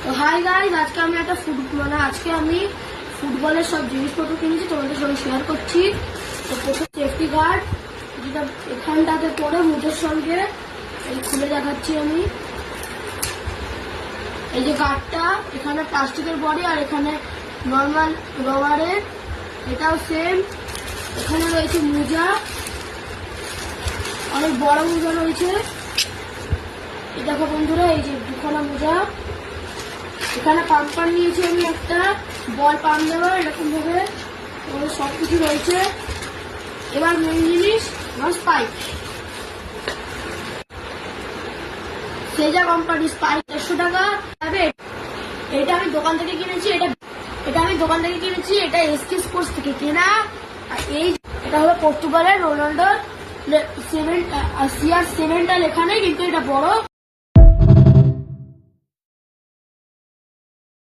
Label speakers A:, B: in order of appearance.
A: তো hi guys, আজকে আমি ফুটবলের সব জিনিসপত্র কিনেছি, তোমাদের সঙ্গে শেয়ার করছি। তো প্রথম সেফটি গার্ড, যেটা এখানটাতে পরে মুঠের সঙ্গে এই খুলে দেখাচ্ছি আমি। এই যে গার্ডটা, এখানে প্লাস্টিকের বডি আর এখানে নর্মাল রবারের, এটাও সেম। এখানে রয়েছে মোজা, অনেক বড় মোজা রয়েছে। এই দেখো বন্ধুরা, এই যে দুখানা মোজা। এখানে পাম্পার নিয়েছি আমি একটা, বল পাম্প দেওয়া এরকম ভাবে সবকিছু রয়েছে। এবার মেন জিনিস, স্পাইক। সেজা কোম্পানি স্পাইক 150 টাকা। এটা আমি দোকান থেকে কিনেছি, এটা এসকে স্পোর্টস থেকে কেনা। আর এটা হলো পর্তুগালের রোনাল্ডোর CR7টা লেখা নেই, কিন্তু এটা বড়।